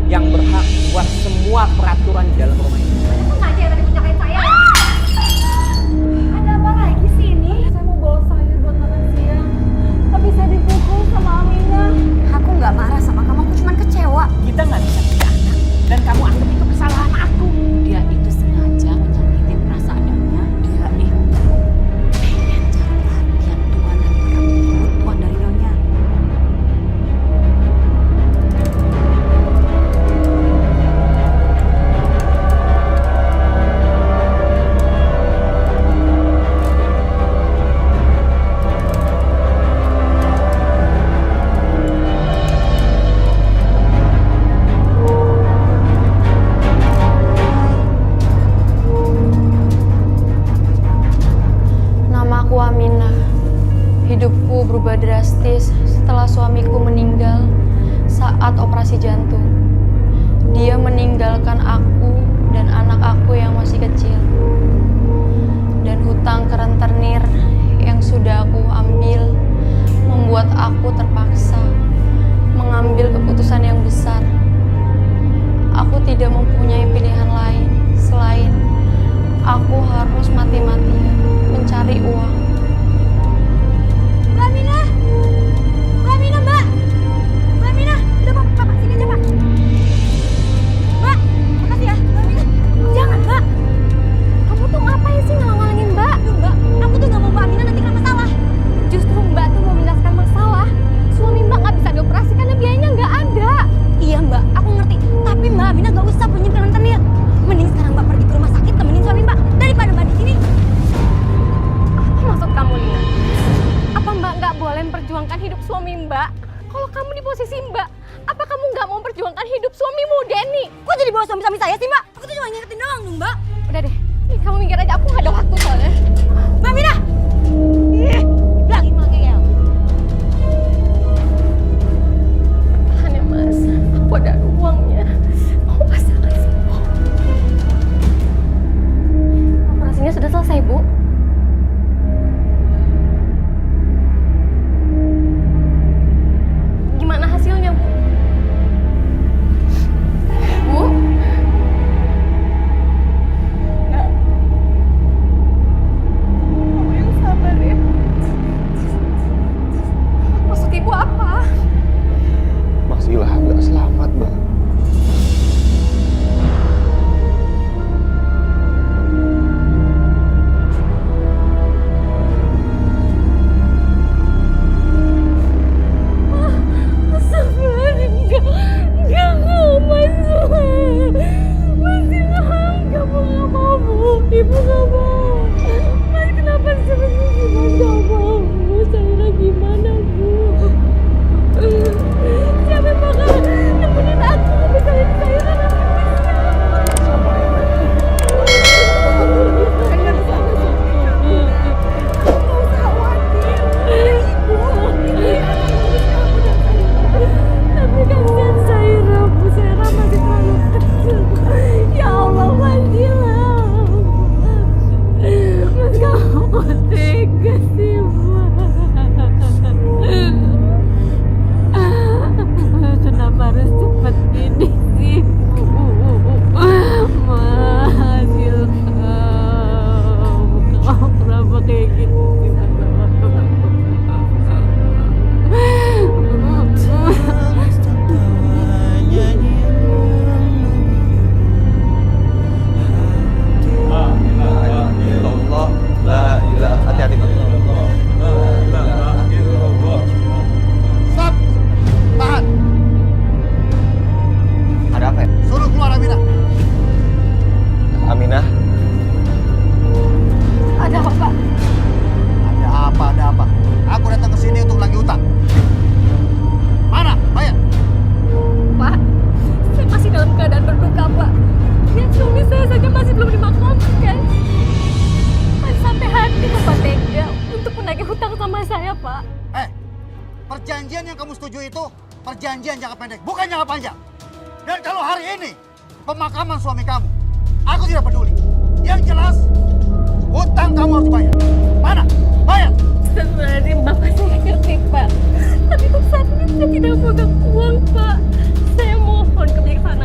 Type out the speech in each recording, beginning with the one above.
yang berhak buat semua peraturan di dalam rumah ini. Ada sengaja yang tadi menyakain saya. Ada apa lagi sih ini? Saya mau bawa sayur buat makan siang, tapi saya dipukul sama Aminah. Aku nggak marah sama kamu, aku cuma kecewa. Kita nggak bisa pidana dan kamu anggap itu kesalahan aku. Dia itu sengaja menyakitin perasaannya. Dia itu pengen cari perhatian Tuan dan merebut Tuan dari Nyonya. Namaku Aminah. Hidupku berubah drastis setelah suamiku meninggal saat operasi jantung. Dia meninggalkan aku dan anak aku yang masih kecil. Dan hutang ke rentenir yang sudah aku ambil membuat aku terpaksa mengambil keputusan yang besar. Aku tidak mempunyai pilihan lain selain aku harus mati-matian mencari uang. Mbak Aminah! Mbak Aminah, Mbak! Mbak Aminah! Udah, Pak, sini aja, Pak. Mbak, makasih ya. Mbak Aminah, jangan, Mbak. Kamu tuh ngapain sih ngalang-ngalangin Mbak? Tuh, Mbak, aku tuh gak mau Mbak Aminah nanti kena masalah. Justru Mbak tuh mau menjelaskan masalah. Suami Mbak gak bisa dioperasi karena biayanya gak ada. Iya, Mbak, aku ngerti. Tapi Mbak Aminah gak usah punya rentenir. Mending sekarang Mbak pergi ke rumah sakit temenin suami Mbak daripada Mbak di sini. Apa maksud kamu, Lina? Apa Mbak nggak boleh memperjuangkan hidup suami Mbak? Kalau kamu di posisi Mbak, apa kamu nggak mau memperjuangkan hidup suamimu, Denny? Kok jadi bawa suami saya sih, Mbak? Aku tuh cuma ngingetin doang dong, Mbak. Udah deh, nih kamu mikir aja, aku nggak ada waktu soalnya. Mbak Mina! Bilangin malah ngeyel. Tahan ya, Mas. Aku ada uangnya. Aku pasti akan sembuh. Operasinya sudah selesai, Bu. Gimana hasilnya, Bu? Bu? Enggak. Kamu yang sabar ya. Maksud Ibu apa? Mas Ilham nggak selamat, Bang. Ibu gak mau. Mas, kenapa sebenarnya Mas gak mau? Bu, Saira gimana, Bu? Siapa yang bakal nemenin aku ngebesarin Saira nanti Sama ya, Mbak. Gak usah khawatir. Ibu tapi kasihan Saira, Bu. Saira masih terlalu kecil. Ya Allah, Fadila. Mas, kamu kok tega sih, Mas? Kenapa harus cepet ini sih, Bu? Mas, Ilham, kamu kenapa kayak gini sih, Mas? Allah, la ilaha, hati-hati, Bang. Stop! Tahan! Ada apa ya? Suruh keluar Aminah. Aminah, Ada apa, Pak? Ada apa? Aku datang ke sini untuk lagi utang. Mana? Bayar. Pak, saya masih dalam keadaan berduka, Pak. Lihat suami saya saja masih belum dimakamkan. Masih sampai hati Bapak tega untuk menagih hutang sama saya, Pak. Perjanjian yang kamu setuju itu perjanjian jangka pendek, bukan jangka panjang. Dan kalau hari ini pemakaman suami kamu, aku tidak peduli. Yang jelas, hutang kamu harus dibayar. Mana? Bayar! Sebenarnya Bapak saya ngerti, Pak. Tapi untuk saat ini saya tidak pegang uang, Pak. Saya mohon kebijaksanaan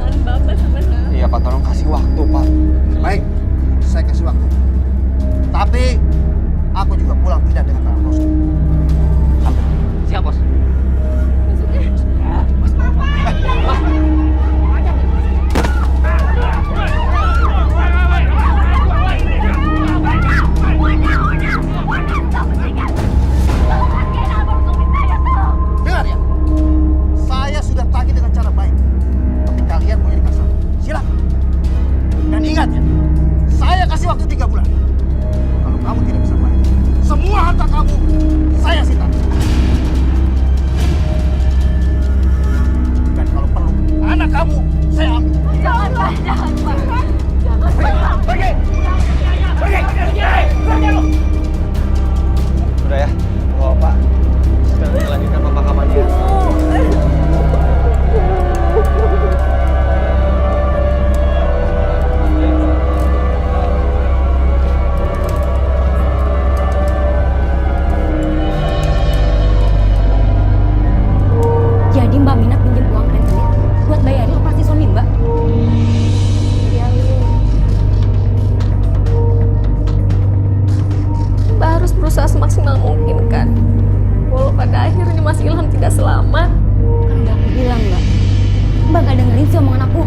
bakal dengerin sih omongan aku.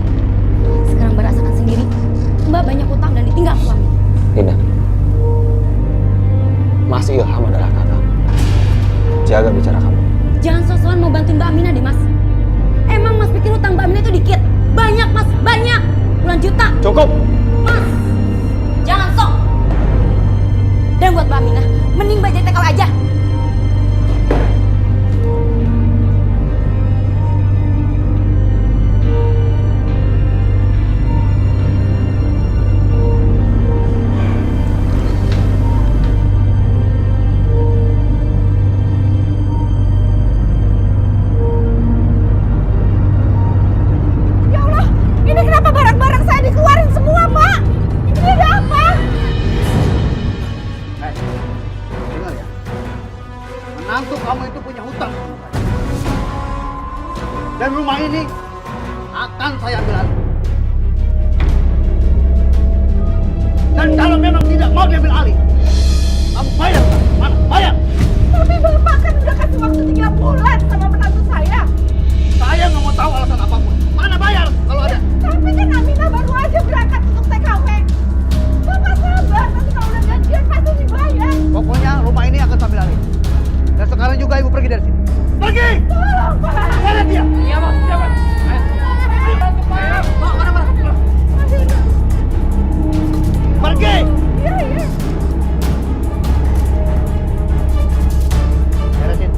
Sekarang Mbak rasakan sendiri. Mbak banyak utang dan ditinggal suami. Tidak. Mas Ilham adalah kakak. Jaga bicara kamu. Jangan sok-sokan mau bantuin Mbak Aminah deh, Mas. Emang Mas pikir utang Mbak Aminah itu dikit? Banyak, Mas, banyak. Puluhan juta. Cukup. Mas, jangan sok. Dan buat Mbak Aminah, mending Mbak jadi TKW aja. Dengar ya, menantu kamu itu punya hutang. Dan rumah ini akan saya ambil alih. Dan kalau memang tidak mau diambil alih, kamu bayar. Mana? Bayar. Tapi Bapak kan udah kasih waktu 3 bulan sama menantu saya. Saya nggak mau tahu alasan apapun. Mana bayar kalau ada? Tapi kan Aminah baru aja berangkat untuk TKW. Bapak sabar, nanti kalau udah janjian pasti dibayar. Pokoknya rumah ini akan saya ambil alih. Dan sekarang juga ibu pergi dari sini. Pergi! Tolong, Pak. Mana dia? Iya, Mas. Iya, Mas. Ayo, bantu, Pak. Bawa mana? Pergi! Iya, iya. Beresin.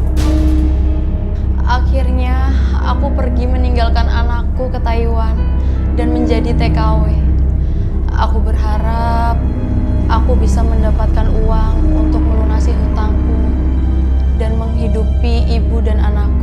Akhirnya aku pergi meninggalkan anakku ke Taiwan dan menjadi TKW. Aku berharap aku bisa mendapatkan uang untuk melunasi hutangku dan menghidupi ibu dan anakku.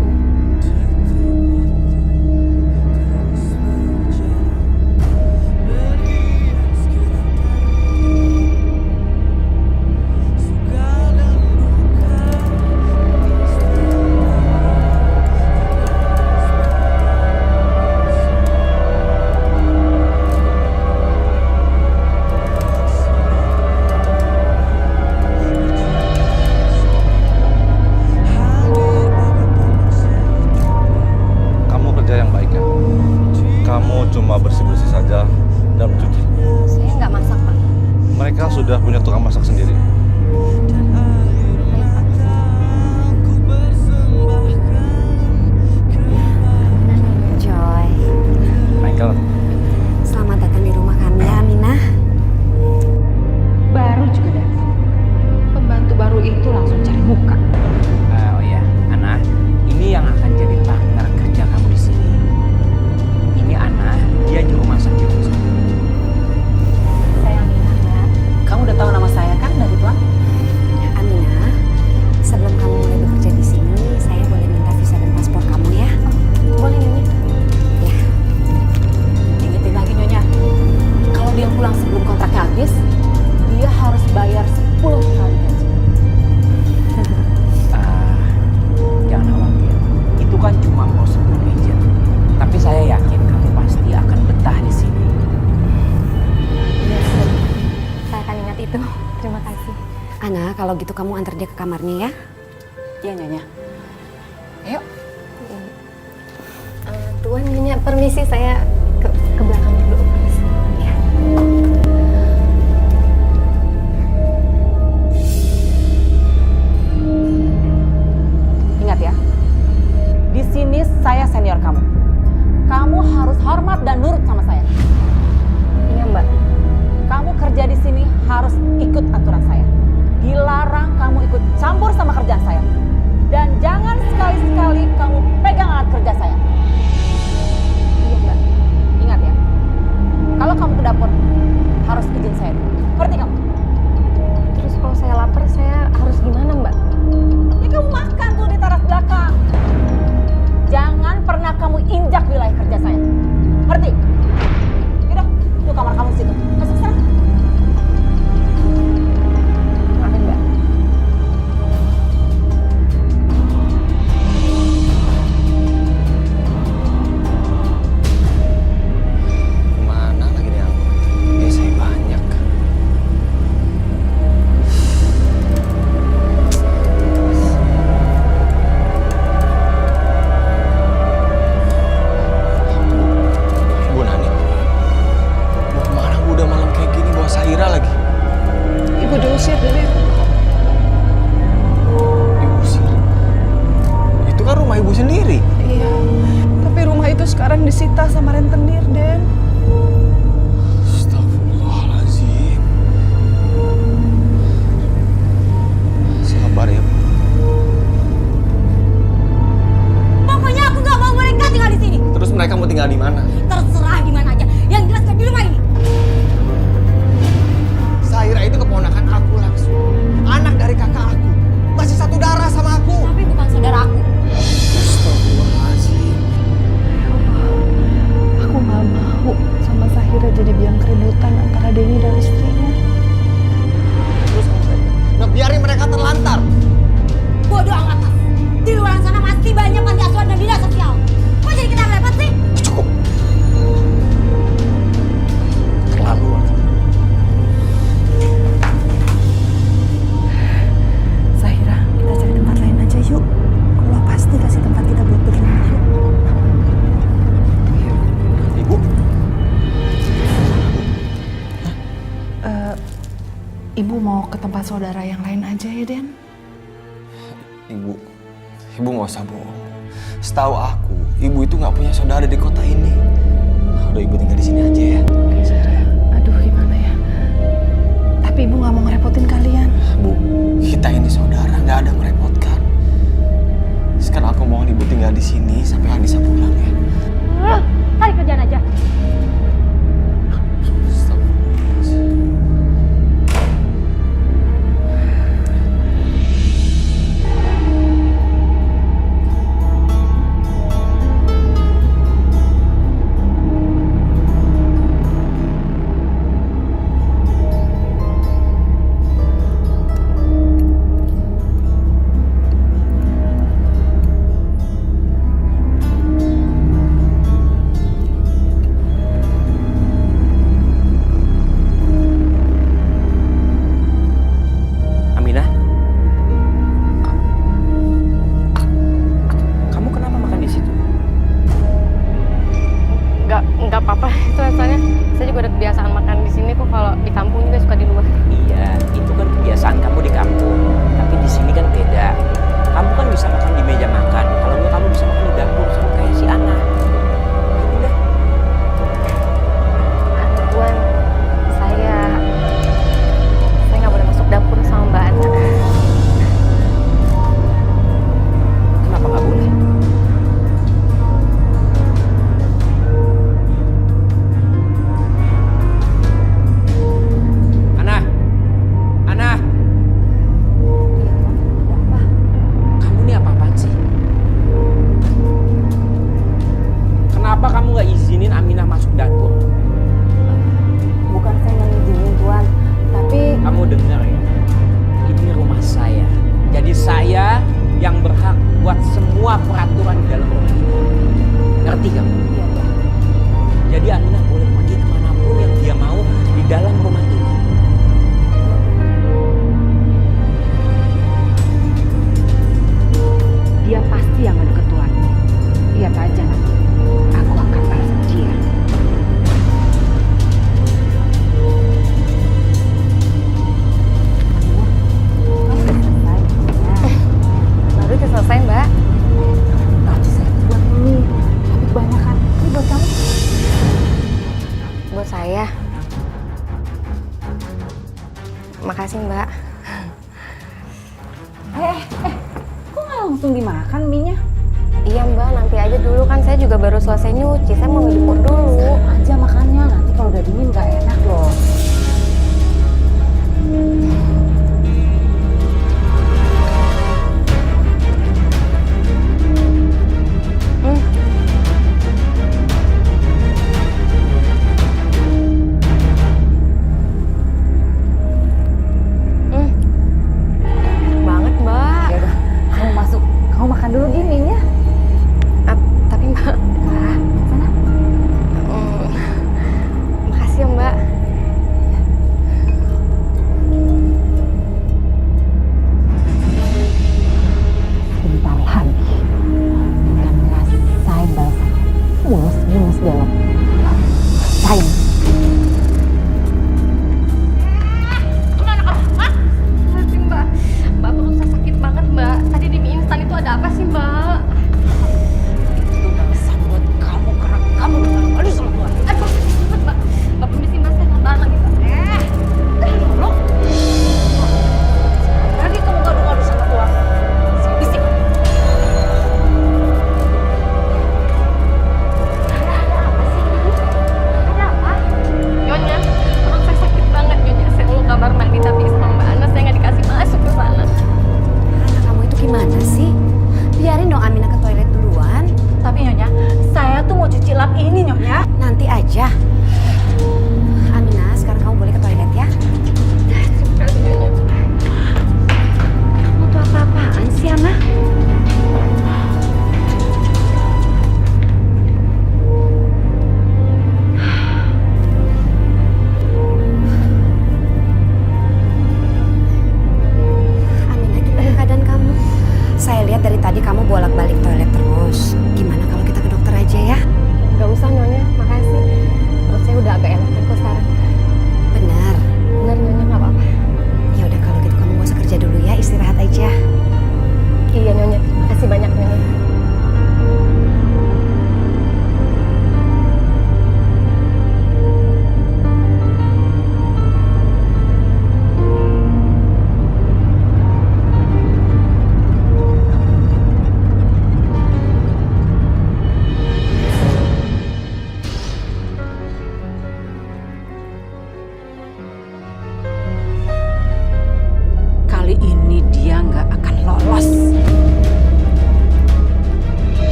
Cuma bersih-bersih saja dan mencuci. Saya nggak masak, Pak. Mereka sudah punya tukang masak sendiri. Joy, Michael. selamat datang di rumah kami ya, Aminah. Baru juga datang. Pembantu baru itu langsung cari muka. Oh iya, Ana, ini yang akan jadi partner kerja kamu di sini. Ini Ana, dia juru masak di rumah. Saya Aminah, Mbak. Kamu udah tahu nama saya kan dari Tuan? Aminah, sebelum kamu mulai bekerja di sini, saya boleh minta visa dan paspor kamu ya? Boleh, Nyonya. Ya. Ingetin lagi Nyonya. Kalau dia pulang sebelum kontraknya habis, dia harus bayar 10 kali gaji. Jangan khawatir, itu kan cuma prosedur agent. Tapi saya yakin kamu pasti akan betah di sini. Iya, saya akan ingat itu. Terima kasih. Ana, kalau gitu kamu antar dia ke kamarnya ya? Iya Nyonya. Ayo. Tuan, Nyonya, permisi saya ke belakang dulu. Ya. Ingat ya, di sini saya senior kamu. Kamu harus hormat dan nurut sama saya. Iya, Mbak. Kamu kerja di sini harus ikut aturan saya. Dilarang kamu ikut campur sama kerjaan saya. Dan jangan sekali-sekali kamu pegang alat kerja saya. Iya, Mbak. Ingat ya, kalau kamu ke dapur harus izin saya dulu. Ngerti kamu? Terus kalau saya lapar, saya harus gimana, Mbak? Ya kamu makan tuh di teras belakang. Jangan pernah kamu injak wilayah kerja saya. Ngerti? Yaudah, tuh kamar kamu di situ. Masuk sana. Maafin, Mbak. rentenir, Den. Astagfirullahaladzim. Sabar ya, Bu. Pokoknya aku nggak mau mereka tinggal di sini. Terus mereka mau tinggal di mana? Terserah di mana aja. Yang jelas gak di rumah ini. Sahira itu keponakan aku langsung. Anak dari kakak aku. Masih satu darah sama aku. Tapi bukan saudara aku. Astagfirullahaladzim. Aku nggak mau sama Sahira jadi biang keributan antara Denny dan istrinya. Terus ngebiarin mereka terlantar. Bodoh amat, Mas. Di luar sana masih banyak panti asuhan dan dinas sosial. Kok jadi kita repot sih? Cukup. Terlaluan. Sahira, kita cari tempat lain aja yuk. Allah pasti kasih tempat kita buat berlindung yuk. Ibu. Ibu mau ke tempat saudara yang lain aja ya, Den? Ibu nggak usah bohong. Setahu aku, ibu itu nggak punya saudara di kota ini. Udah ibu tinggal di sini aja ya. Oke, Zara. Aduh, gimana ya? Tapi ibu nggak mau ngerepotin kalian. Bu, kita ini saudara, nggak ada merepotkan. Sekarang aku mohon ibu tinggal di sini sampai Anissa pulang ya. Cari kerjaan aja. Astagfirullahaladzim. Aminah, kamu kenapa makan di situ? Nggak apa-apa. Itu rasanya saya juga udah kebiasaan makan di sini kok. Kalau di kampung juga suka di luar. Iya, itu kan kebiasaan kamu di kampung. Tapi di sini kan beda. Kamu kan bisa makan di meja makan. Kalau enggak kamu bisa makan di dapur sama kayak si Ana. Ya udah. Tuan, saya nggak boleh masuk dapur sama Mbak Ana. Kenapa nggak boleh? Ana, Ana. Kamu ini apa-apaan sih? Kenapa kamu nggak izinin Aminah masuk dapur? Bukan saya yang ngizinin, Tuan. Tapi Kamu dengar ya? Ini rumah saya. Jadi saya yang berhak buat semua peraturan di dalam rumah ini. Ngerti kamu? iya, Tuan. Jadi Aminah boleh pergi kemanapun yang dia mau di dalam rumah ini. Dia pasti yang ngadu ke Tuan. Lihat aja nanti. Aku akan balas dia. Baru udah selesai, Mbak. Tapi saya buat ini. Tapi kebanyakan. Ini buat kamu. Buat saya. Makasih, Mbak. Kok nggak langsung dimakan mie-nya? Iya, Mbak. Nanti aja dulu, kan saya juga baru selesai nyuci. Saya mau ngejemur dulu. Sekarang aja makannya. Nanti kalau udah dingin nggak enak loh. Enak banget, Mbak. Ya udah, kamu masuk. Kamu makan dulu gini ya. Tapi Mbak, Sana.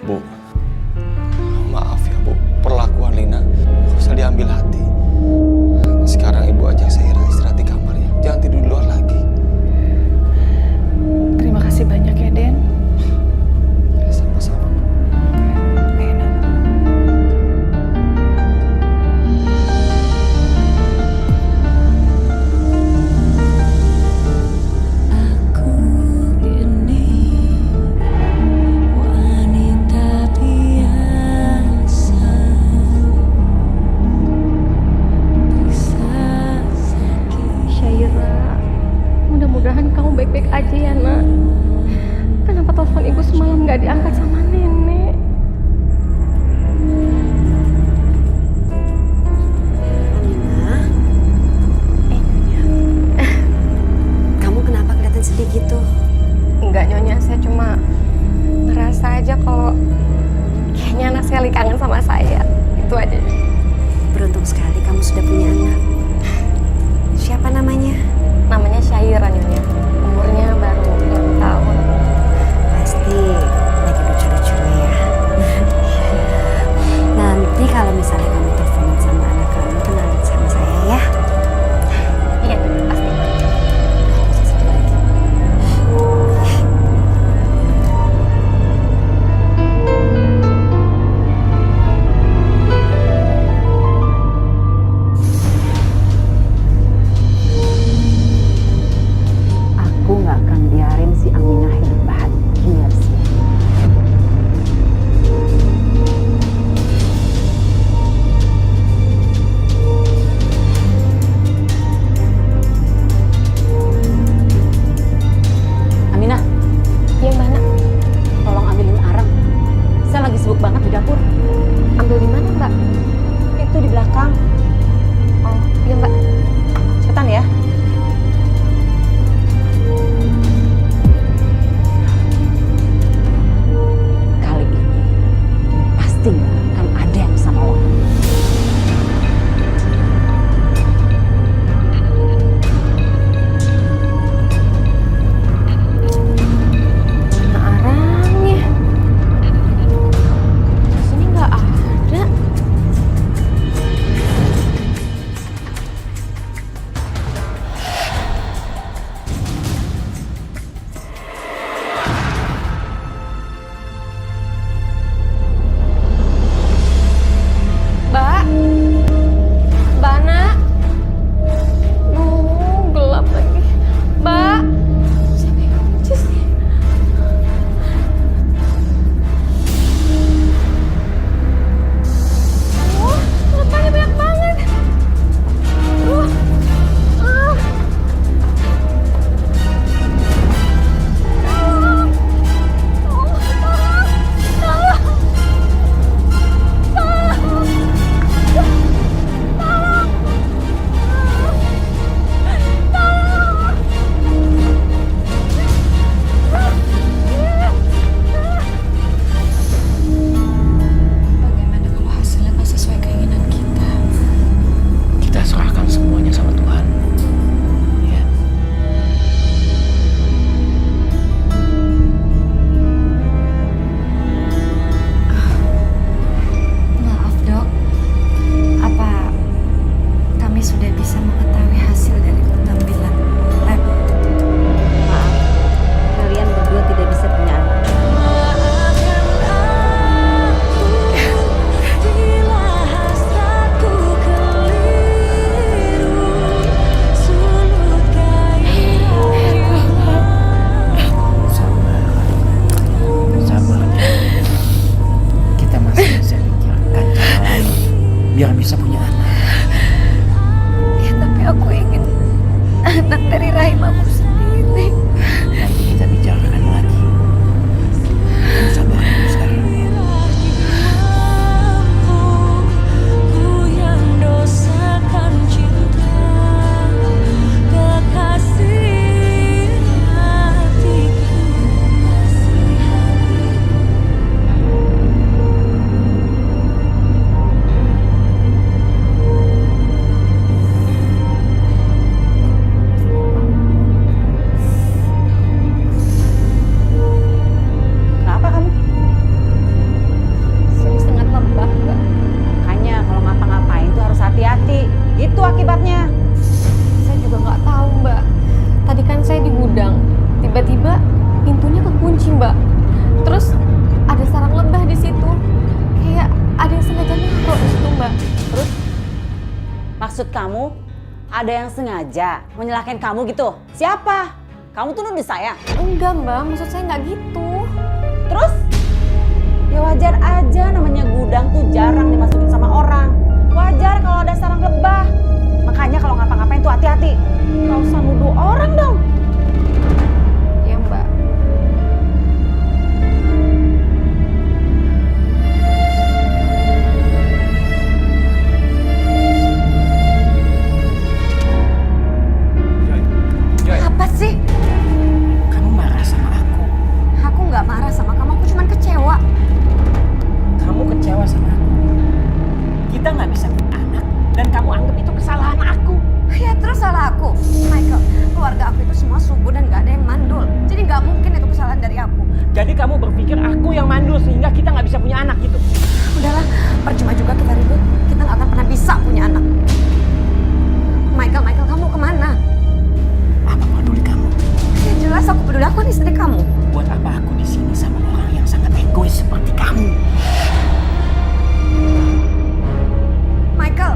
Bu, maaf ya Bu, perlakuan Lina gak usah diambil hati. Sekarang Ibu ajak Syaira istirahat di kamar ya, jangan tidur di luar lagi. Terima kasih banyak ya, Den. Sama-sama. Enak. Aku ini wanita biasa, bisa sakit. Syaira, mudah-mudahan kamu baik-baik aja ya nak. Kenapa telepon ibu semalam nggak diangkat sama nenek? Kamu kenapa kelihatan sedih gitu? Enggak Nyonya, saya cuma ngerasa aja kalau kayaknya anak saya lagi kangen sama saya. Itu aja. Beruntung sekali kamu sudah punya anak. Siapa namanya? Namanya Syaira Nyonya. Umurnya baru 6 tahun. Pasti lagi lucu-lucunya ya. Nanti kalau misalnya kamu teleponan sama anak kamu, kenalin sama saya ya. Iya, pasti. Maksud kamu ada yang sengaja menyalahkan kamu gitu? Siapa? Kamu tuh nuduh saya? Enggak mbak, maksud saya nggak gitu. Terus? Ya wajar aja, namanya gudang tuh jarang dimasukin sama orang. Wajar kalau ada sarang lebah. Makanya kalau ngapa-ngapain tuh hati-hati. Nggak usah nuduh orang dong. Ya mbak. Apa sih? Kamu marah sama aku. Aku nggak marah sama kamu, aku cuma kecewa. Kamu kecewa sama aku. Kita nggak bisa punya anak dan kamu anggap itu kesalahan aku. Ya terus salah aku. Michael, keluarga aku itu semua subur dan nggak ada yang mandul. Jadi nggak mungkin itu kesalahan dari aku. Jadi kamu berpikir aku yang mandul sehingga kita nggak bisa punya anak gitu. Udahlah, percuma juga kita ribut. Kita nggak akan pernah bisa punya anak. Michael, kamu kemana? Apa peduli kamu? Ya jelas aku peduli, aku kan istri kamu. Buat apa aku di sini sama orang yang sangat egois seperti kamu? Michael.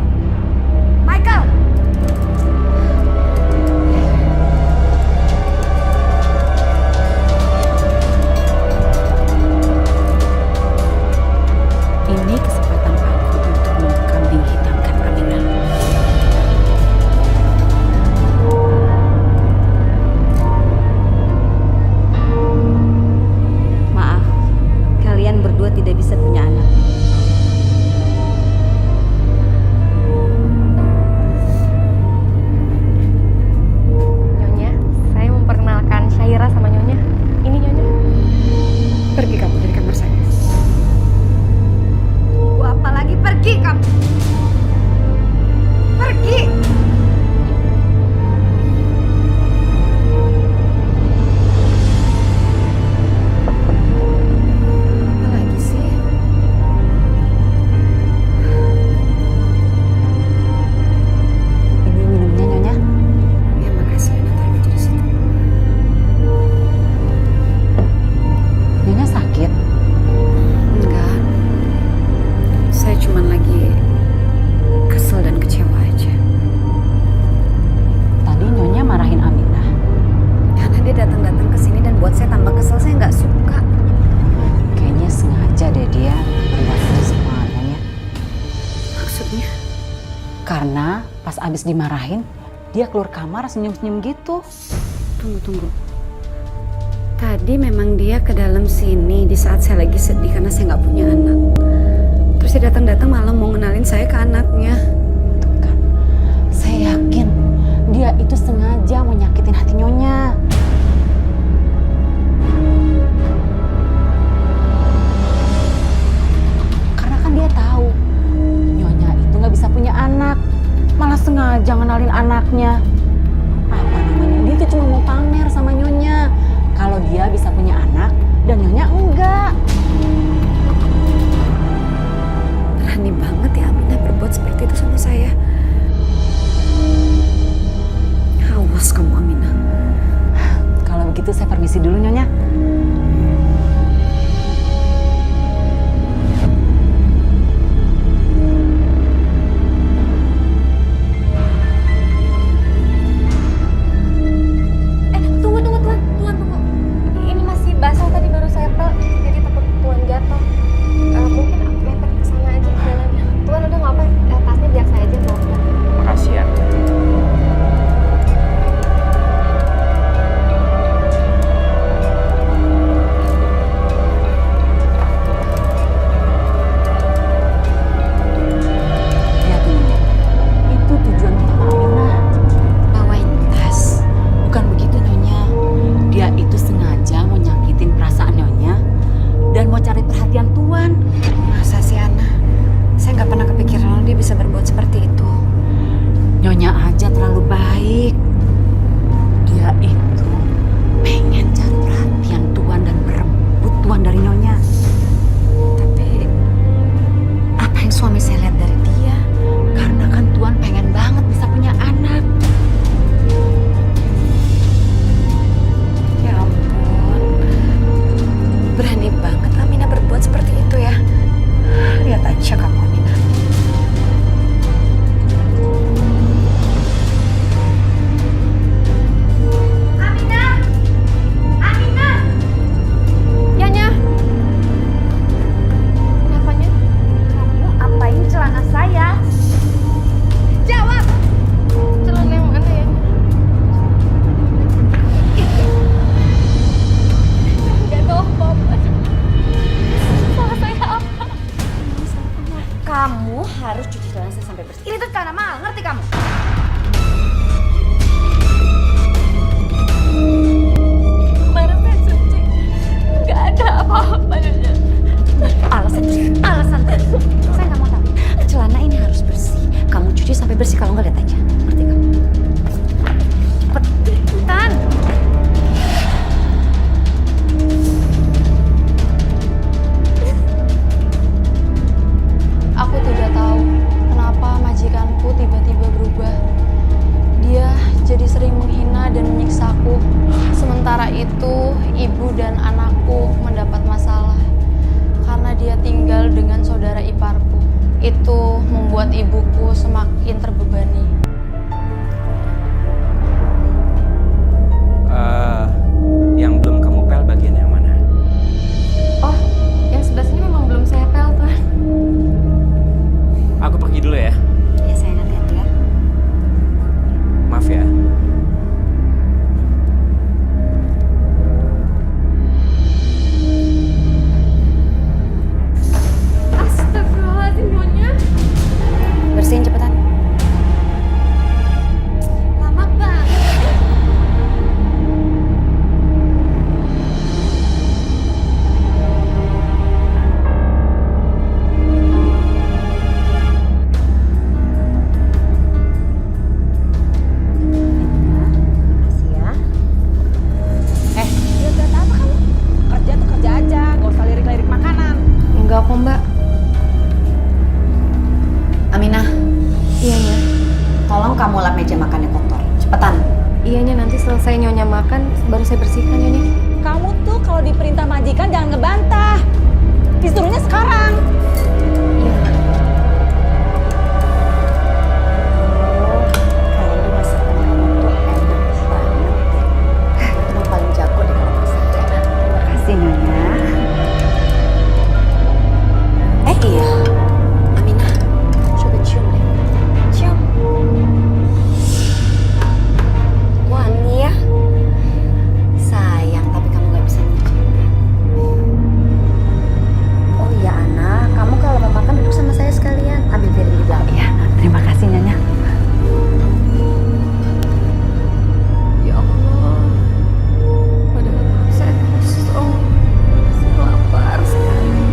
Ini kesempatan aku untuk mengkambing hitamkan Aminah. Maaf, kalian berdua tidak bisa punya anak. Nyonya, saya memperkenalkan Syaira sama Nyonya. Ini Nyonya. Pergi kamu dari kamar saya. Gua apalagi pergi kamu. Pergi. Apa lagi sih? Ini minumnya Nyonya. Ya makasih, nanti aja di situ. Nyonya sakit? Enggak. Saya cuma lagi kesel dan kecewa aja. Tadi Nyonya marahin Aminah. Karena dia datang-datang ke sini dan buat saya tambah kesel, saya nggak suka. Kayaknya sengaja deh dia berbuat itu sama Nyonya. Maksudnya? Karena pas abis dimarahin, dia keluar kamar senyum-senyum gitu. Tunggu. Tadi memang dia ke dalam sini di saat saya lagi sedih karena saya nggak punya anak. Terus dia datang-datang malah mau ngenalin saya ke anaknya. Tuh kan, saya yakin dia itu sengaja mau nyakitin hati Nyonya. Karena kan dia tahu Nyonya itu nggak bisa punya anak, malah sengaja ngenalin anaknya. Apa namanya? Dia tuh cuma mau pamer sama Nyonya kalau dia bisa punya anak dan Nyonya enggak. Berani banget ya Aminah berbuat seperti itu sama saya. Awas kamu Aminah. Kalau begitu saya permisi dulu Nyonya. Tunggu. Ini masih basah, tadi baru saya pel, jadi takut Tuan jatuh. Mungkin aku mepet ke sana aja jalannya. Tuan udah nggak apa, tasnya biar saya aja bawa. Makasih ya. Lihat Nyonya, itu tujuan utama Aminah. Bawain tas. Bukan begitu Nyonya. Dia itu sengaja mau nyakitin perasaan Nyonya dan mau cari perhatian Tuan. Masa sih Ana? Saya nggak pernah kepikiran kalau dia bisa berbuat seperti itu. Nyonya aja terlalu baik. Dia itu pengen cari perhatian Tuan dan berebut Tuan dari Nyonya. Tapi apa yang suami saya lihat dari dia? Karena kan Tuan pengen banget bisa punya anak. Ya ampun. Berani banget Aminah berbuat seperti itu ya. Lihat aja kamu Aminah. membuat ibuku semakin terbebani. Yang belum kamu pel bagian yang mana? Oh, yang sebelah sini memang belum saya pel, Tuan. Aku pergi dulu ya. Ya saya hati-hati ya. Maaf ya. Astagfirullahaladzim, Nyonya. Bersihin cepetan. Lama banget. Makasih ya. Lihat apa kamu? Kerja tuh kerja aja, gak usah lirik-lirik makanan. Enggak kok, Mbak. Aminah, Iya, Nya. tolong kamu lap meja makannya kotor. Cepetan. Iya, Nya. Nanti selesai Nyonya makan, baru saya bersihkan, Nyonya. Kamu tuh kalau diperintah majikan jangan ngebantah. Disuruhnya sekarang. Iya, Nya. Kayaknya masakan kamu tuh enak banget. Itu yang paling jago deh kalau masak. Terima kasih Nyonya. Iya, Aminah, coba cium deh. Cium. Wangi ya. Sayang, tapi kamu gak bisa nyicip. Oh iya Ana, kamu kalau mau makan duduk sama saya sekalian. Ambil piring di belakang. Ya, terima kasih Nyonya. Ya Allah. Padahal saya kosong. Saya lapar sekali.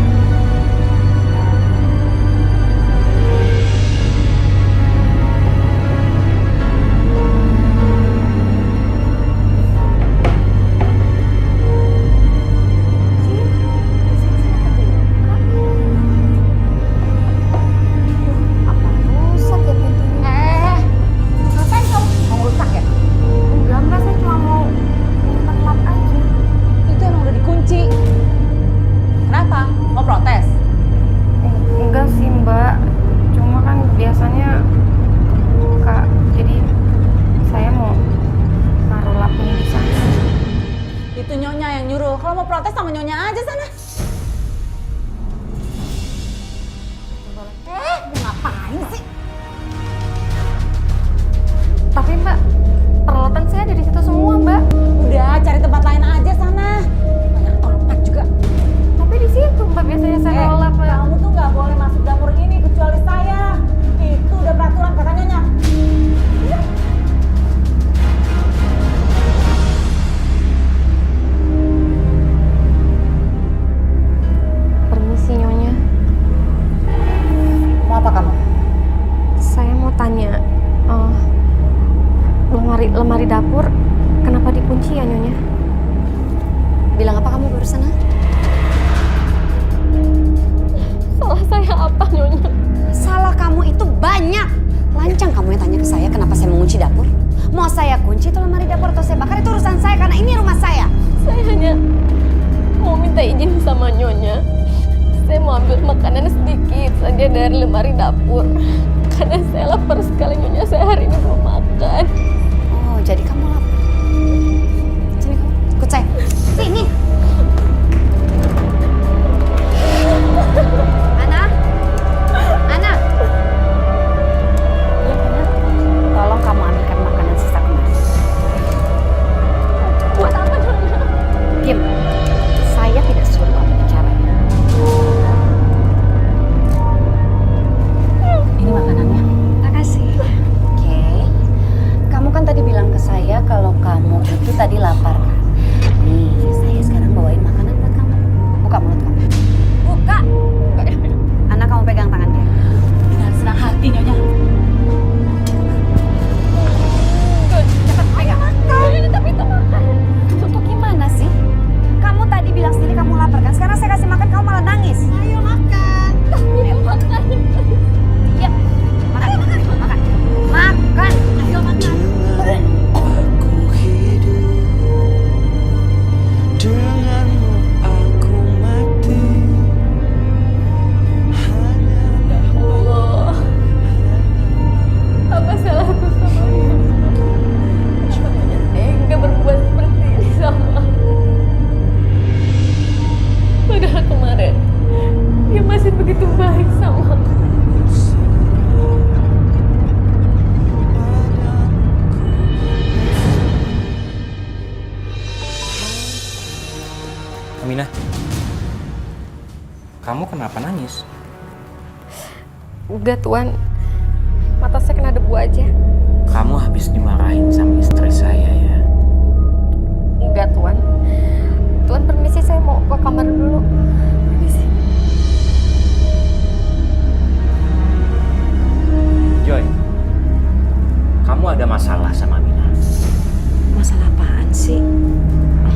Apa rusak ya pintunya? Ngapain kamu? Mau rusak ya? Enggak, saya cuma mau lap aja. Itu emang udah dikunci. Kenapa? Mau protes? Enggak sih, Mbak. Cuma kan biasanya Kak, jadi saya mau naruh lapnya di sana. Itu Nyonya yang nyuruh. Kalau mau protes sama Nyonya aja sana. Mau ngapain sih? Tapi Mbak, peralatan saya ada di situ semua, Mbak. Udah, cari tempat lain aja sana. Banyak tempat juga. Tapi di situ Mbak biasanya saya naruh lap. Kamu tuh nggak boleh masuk dapur ini kecuali saya. Itu udah peraturan kata Nyonya. Iya. Permisi, Nyonya. Mau apa kamu? Saya mau tanya, lemari dapur kenapa dikunci ya, Nyonya? Bilang apa kamu barusan? Ha? Salah saya apa, Nyonya? Salah kamu itu banyak. Lancang kamu yang tanya ke saya kenapa saya mengunci dapur. Mau saya kunci itu lemari dapur atau saya bakar itu urusan saya karena ini rumah saya. Saya hanya mau minta izin sama Nyonya. Saya mau ambil makanan sedikit saja dari lemari dapur. Karena saya lapar sekali, Nyonya. Saya hari ini belum makan. Oh, jadi kamu lapar. Sini kamu, ikut saya. Sini. Ana. Ana. Iya, Ana. Tolong kamu ambilkan makanan sisa kemarin. Buat apa, Nyonya? Diam. Saya tidak suruh kamu bicara. Ini makanannya. Makasih. Oke. Kamu kan tadi bilang ke saya kalau kamu itu tadi lapar kan? Nih, saya sekarang Kamu kenapa nangis? Enggak, Tuan. Mata saya kena debu aja. Kamu habis dimarahin sama istri saya ya? Enggak, Tuan. Tuan permisi, saya mau ke kamar dulu. Permisi. Joy, kamu ada masalah sama Mina? Masalah apaan sih?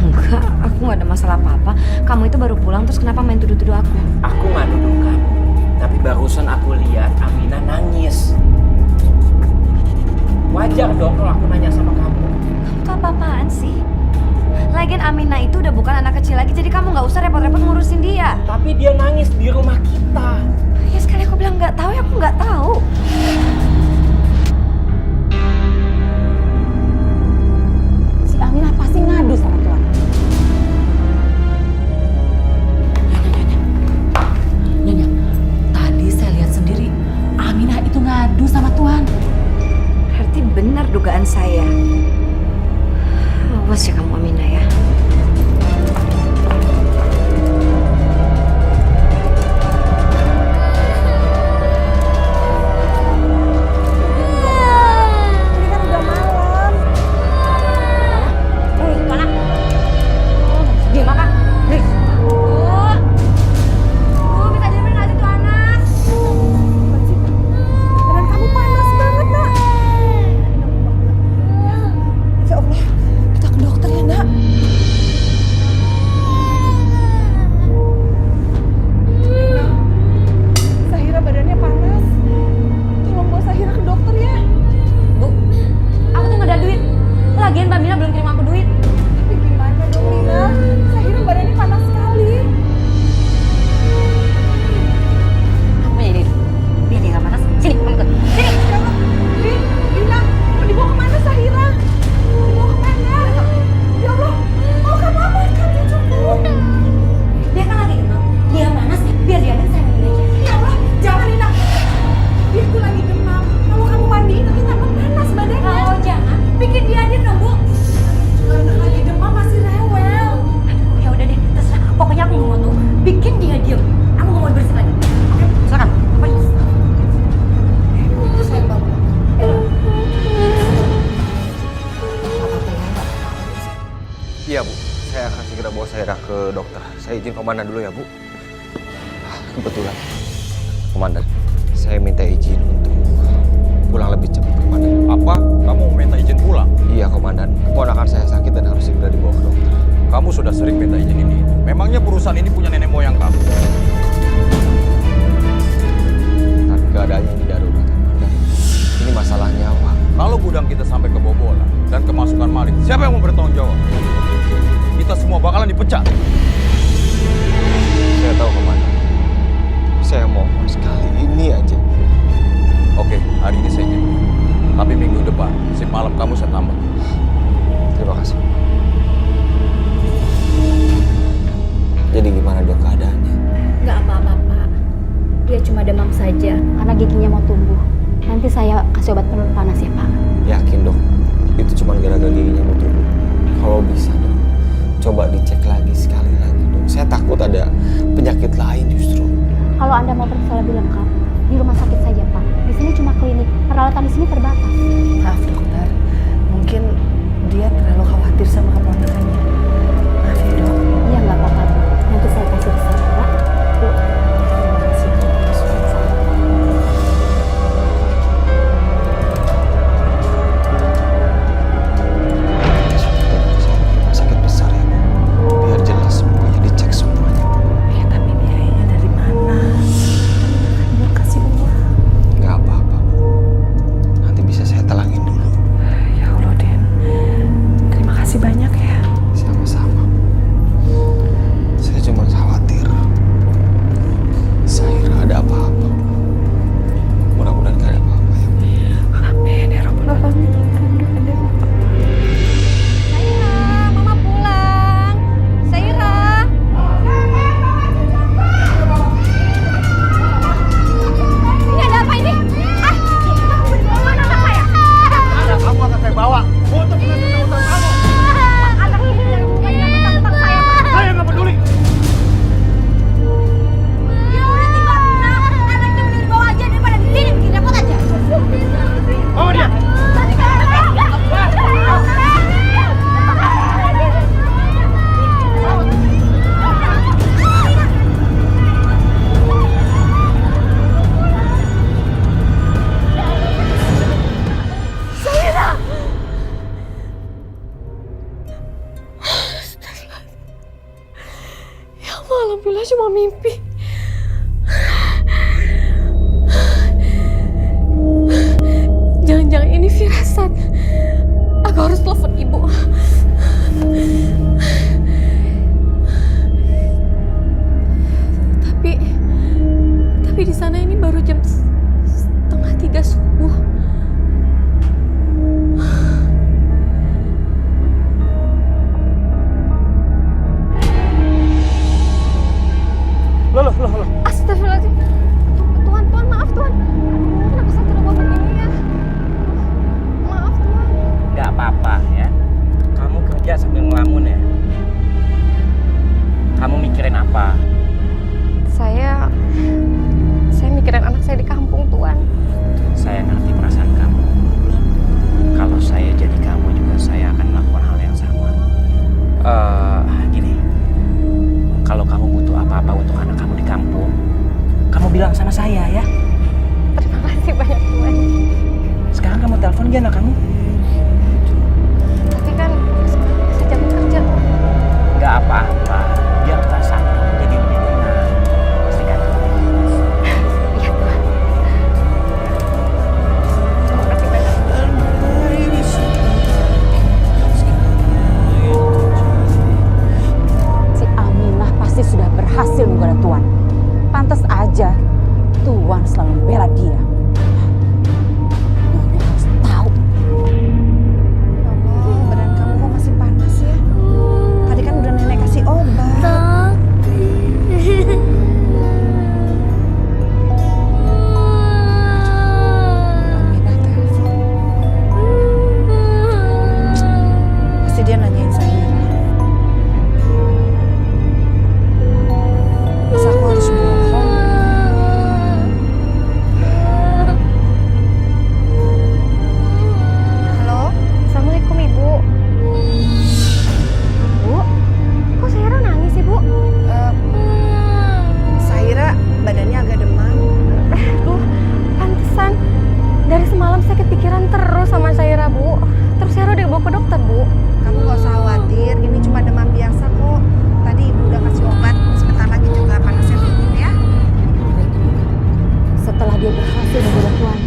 Enggak, aku nggak ada masalah apa-apa. Kamu itu baru pulang terus kenapa main tuduh-tuduh aku? Aku nggak nuduh kamu, tapi barusan aku lihat Amina nangis. Wajar dong kalau aku nanya sama kamu. Kamu tuh apa-apaan sih? Lagian Amina itu udah bukan anak kecil lagi, jadi kamu nggak usah repot-repot ngurusin dia. Tapi dia nangis di rumah kita. Ya sekali aku bilang nggak tahu, ya aku nggak tahu. Si Aminah pasti ngadu sama Tuan. Nyonya, tadi saya lihat sendiri Aminah itu ngadu sama Tuan. Berarti benar dugaan saya. Awas ya kamu Amina ya. Ini kan udah malam. Mana? Gimana kak? Nih. Bisa diemin nggak sih tuh anak? Badan kamu panas banget, Nak. Ya Allah, kita ke dokter ya, Nak. Zahira badannya panas. Tolong bawa Zahira ke dokter ya. Bu, aku tuh nggak ada duit. Lagian Mbak Mila belum kirim aku duit. Tapi gimana dong, Lina? Zahira badannya panas sekali. Aku punya ide. Biar dia nggak panas. Sini, kamu ikut. Sini. Lina, mau dibawa kemana Zahira? Dibawa kemana? Ya Allah, oh kamu amankan cucuku. Dia kan lagi demam. Dia panas. Biar dia dan saya mandiin aja. Ya Allah, jangan Lina. Dia tuh lagi demam. Kalau kamu mandiin nanti tambah panas badannya. Kalau jangan, bikin dia diem dong, Bu. Anak lagi demam masih rewel. Aduh, ya udah deh, terserah. Pokoknya aku mau tuh bikin dia diem. Aku nggak mau bersin lagi. Oke, silakan. Pergi. Saya bangun. Iya Bu, saya akan segera bawa Zahira ke dokter. Saya izin komandan dulu ya Bu. Kebetulan, komandan, saya minta izin untuk pulang lebih cepat komandan. Apa? Kamu mau minta izin pulang? Iya komandan, keponakan saya sakit dan harus segera dibawa ke dokter. Kamu sudah sering minta izin ini. Memangnya perusahaan ini punya nenek moyang kamu? Tapi keadaannya ini darurat komandan. Ini masalah nyawa. Kalau gudang kita sampai kebobolan dan kemasukan maling, siapa yang mau bertanggung jawab? Kita semua bakalan dipecat. Saya tahu komandan. Saya mohon sekali ini aja. Oke, hari ini saya izin. Tapi minggu depan, shift malam kamu saya tambah. Terima kasih. Jadi gimana dok keadaannya? Nggak apa-apa, Pak. Dia cuma demam saja. Karena giginya mau tumbuh. Nanti saya kasih obat penurun panas ya, Pak. Yakin dok? Itu cuma gara-gara giginya mau tumbuh. Kalau bisa dok, coba dicek lagi sekali lagi dok. Saya takut ada penyakit lain justru. Kalau Anda mau periksa lebih lengkap, di rumah sakit saja, Pak. Di sini cuma klinik. Peralatan di sini terbatas. Maaf dokter, mungkin dia terlalu khawatir sama keponakannya. Maaf ya dok. Iya, nggak apa-apa, Bu. Nanti saya kasih resep, Pak. Bu. Terima kasih dok. Rumah sakit besar ya bu. Biar jelas semuanya, dicek semuanya. Ya tapi biayanya dari mana? Ibu kasih uang. Nggak apa-apa bu. Nanti bisa saya talangin dulu. Ya Allah Den, terima kasih banyak ya. Jangan-jangan ini firasat. Aku harus telepon ibu. Tapi di sana ini baru jam 2:30 subuh. Loh. Astagfirullahaladzim. Tuan, maaf Tuan. Aduh, kenapa saya terlupa begini ya? Maaf Tuan. Nggak apa-apa ya. Kamu kerja sambil ngelamun ya. Kamu mikirin apa? Saya mikirin anak saya di kampung Tuan. Saya ngerti perasaan kamu. Kalau saya jadi kamu juga saya akan melakukan hal yang sama. Gini. Kalau kamu butuh apa-apa untuk anak kamu di kampung, kamu bilang sama saya ya. Terima kasih banyak Tuan. Sekarang kamu telepon dia anak kamu. Tapi kan saya jam kerja Tuan. Nggak apa-apa. Biar perasaan kamu jadi lebih tenang. Pasti kan? Iya Tuan. Terima kasih banyak. Si Aminah pasti sudah berhasil menggoda Tuan. Pantas aja Tuan selalu membela dia. Nyonya harus tahu. Ya Allah, badan kamu kok masih panas ya? Tadi kan udah nenek kasih obat. Aminah telepon. Pasti dia nanyain Zahira. Masa aku harus bohong? Halo? Assalamualaikum Ibu. Bu, kok Zahira nangis sih Bu? Zahira badannya agak demam. Duh, pantesan. Dari semalam saya kepikiran terus sama Zahira Bu. Terus Zahira udah dibawa ke dokter Bu. Kamu gak usah khawatir, ini cuma demam biasa kok. Tadi ibu udah kasih obat, sebentar lagi juga panasnya turun ya. Setelah dia berhasil menggoda Tuan,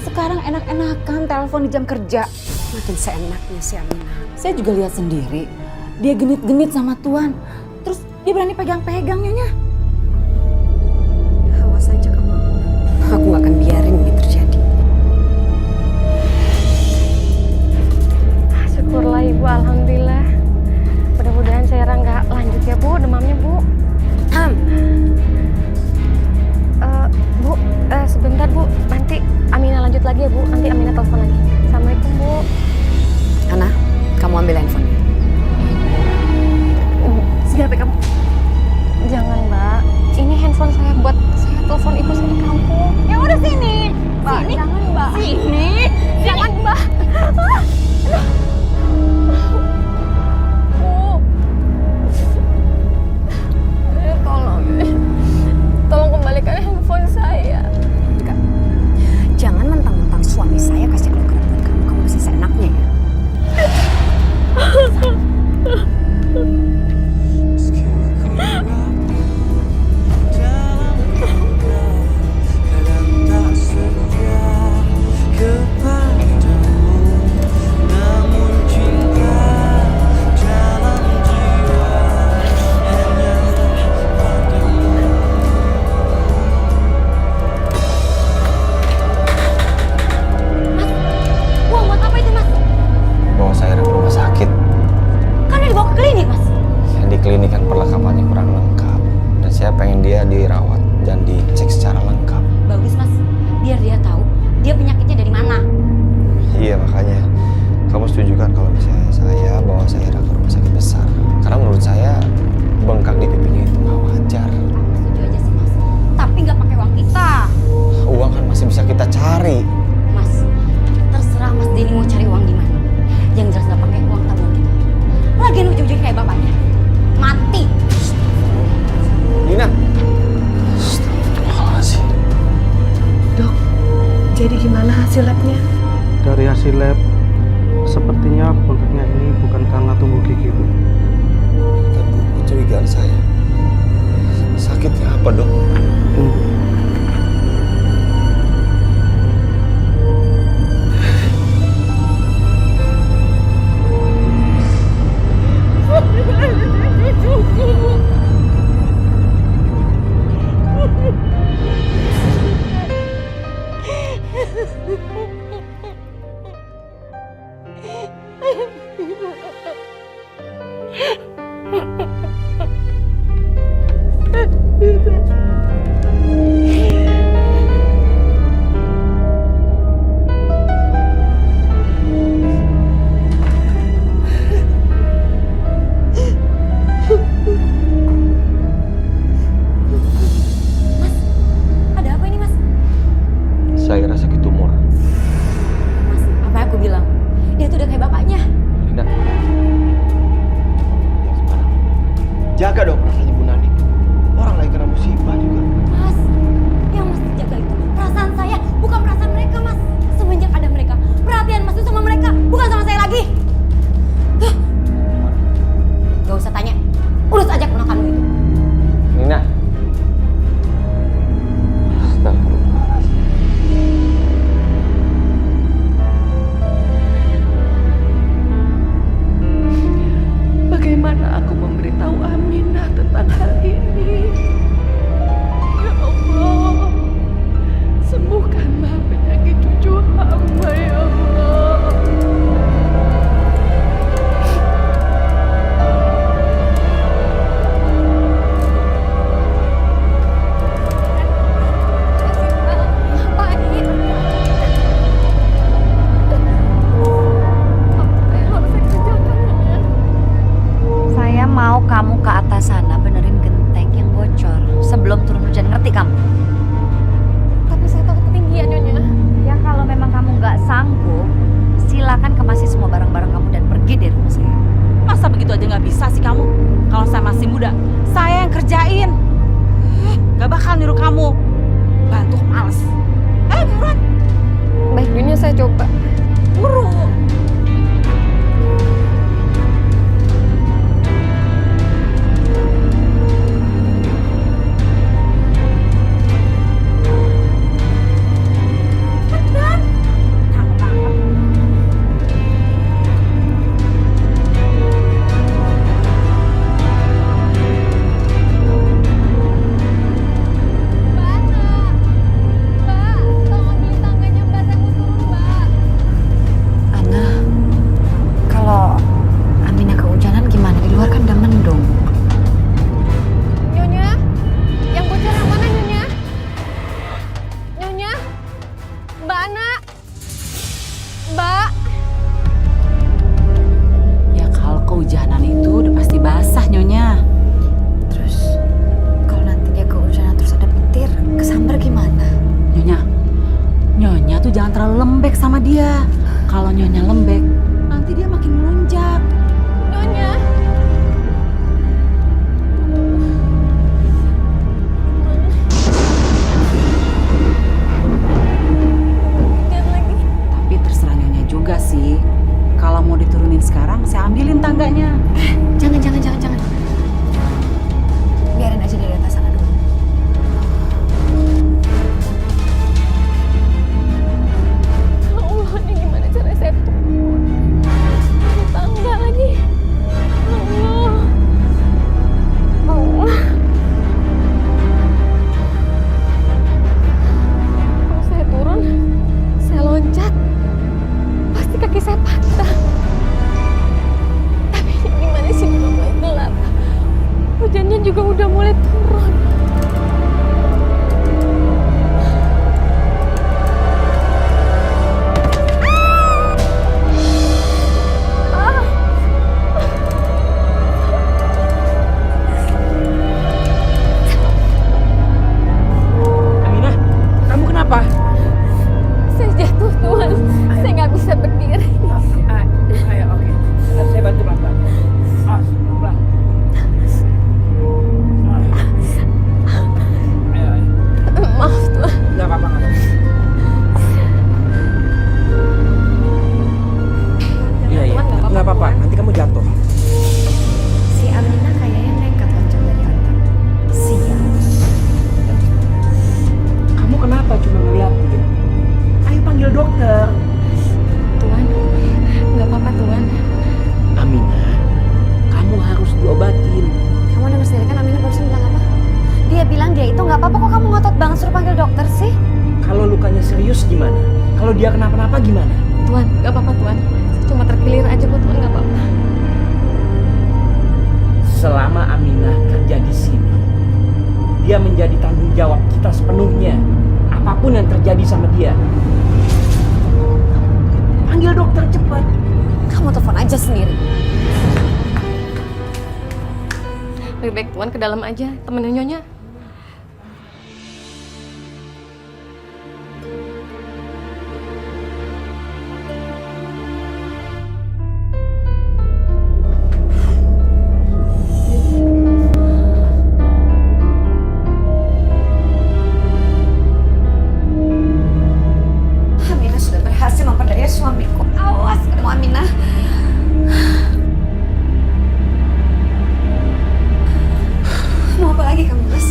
sekarang enak-enakan telepon di jam kerja. Makin seenaknya si Aminah. Saya juga lihat sendiri, dia genit-genit sama Tuan. Terus dia berani pegang-pegang Nyonya. Awas aja kamu. Aku gak akan biarin ini terjadi. Syukurlah Ibu, alhamdulillah. Mudah-mudahan Zahira nggak lanjut ya Bu, demamnya Bu. Bu, sebentar Bu, nanti Aminah lanjut lagi ya Bu. Nanti Aminah telepon lagi. Assalamualaikum Bu. Ana, kamu ambil handphonenya. Sini HP kamu. Jangan Mbak, ini handphone saya buat saya telepon ibu saya di kampung. Ya udah sini. Mbak, sini. Jangan Mbak. Sini. Jangan Mbak. Tolong kembalikan handphone saya. Enggak. Jangan mentang-mentang suami saya kasih kilogram buat kamu. Kamu bisa seenaknya ya. Uang buat apa itu Mas? Bawa saya ke rumah sakit. Kan udah dibawa ke klinik Mas. Yang di klinik kan perlengkapannya kurang lengkap. Dan saya pengen dia dirawat dan dicek secara lengkap. Bagus Mas, biar dia tahu dia penyakitnya dari mana. Iya, makanya kamu setuju kan kalau misalnya saya bawa Zahira ke rumah sakit besar? Karena menurut saya bengkak di pipinya itu nggak wajar. Setuju aja sih Mas, tapi nggak pakai uang kita. Uang kan masih bisa kita cari. Mas, terserah Mas Denny mau cari uang di mana. Yang jelas nggak pakai uang tabungan kita. Lagian ujung-ujungnya kayak bapaknya, mati. Dina. Astagfirullahaladzim. Dok, jadi gimana hasil labnya? Dari hasil lab, sepertinya bengkaknya ini bukan karena tumbuh gigi, Bu. Kan Bu, kecurigaan saya. Sakitnya apa, Dok? Tunggu. hati kamu? Tapi saya takut ketinggian, Nyonya. Ya kalau memang kamu nggak sanggup, silakan kemasi semua barang-barang kamu dan pergi dari rumah saya. Masa begitu aja nggak bisa sih kamu? Kalau saya masih muda, saya yang kerjain. Gak bakal nyuruh kamu. Bantu males. Ayo buruan. Baik, Nyonya, saya coba. Buru. Ana, kalau Aminah kehujanan gimana? Di luar kan udah mendung. Nyonya, yang bocor yang mana, Nyonya? Nyonya, Mbak Ana, Mbak. Ya kalau kehujanan itu udah pasti basah, Nyonya. Terus kalau nanti dia kehujanan terus ada petir, kesambar gimana? Nyonya tuh jangan terlalu lembek sama dia. Kalau Nyonya lembek, nanti dia makin melunjak. Nyonya. Lihat lagi. Tapi terserah Nyonya juga sih. Kalau mau diturunin sekarang, saya ambilin tangganya. Jangan. Biarin aja dari atas sana dulu. Ya Allah, ini gimana cara saya turun? Ada tangga lagi. Allah. Allah. Kalau saya turun, saya loncat. Pasti kaki saya patah. Tapi gimana sih, udah mulai gelap. Hujannya juga udah mulai turun. Aminah, kamu kenapa? Saya jatuh, Tuhan. Saya nggak bisa berdiri. Ayo, oke. Saya bantu pelan-pelan. Pelan. Ayo. Maaf, Tuhan. Nggak apa-apa. Iya. Tuhan, nggak apa-apa, Nggak apa-apa. Tuhan. Nanti kamu jatuh. Si Aminah kayaknya nekat loncat dari atap. Sial. Kamu kenapa cuma ngeliatin? Ayo panggil dokter. Tuhan, nggak apa-apa, Tuhan. Aminah, kamu harus diobatin. Kamu dengar sendiri kan Aminah barusan bilang apa? Dia bilang dia itu nggak apa-apa, kok kamu ngotot banget suruh panggil dokter sih? Kalau lukanya serius gimana? Kalau dia kenapa-napa gimana? Tuhan, nggak apa-apa, Tuhan. Saya cuma terkilir aja kok, Tuhan, nggak apa-apa. Selama Aminah kerja di sini, dia menjadi tanggung jawab kita sepenuhnya. Apapun yang terjadi sama dia. Panggil dokter cepat. Kamu telepon aja sendiri. Lebih baik Tuhan ke dalam aja, temenin Nyonya. Aminah sudah berhasil memperdaya suamiku. Awas ketemu Aminah. Mau apa lagi kamu, Mas?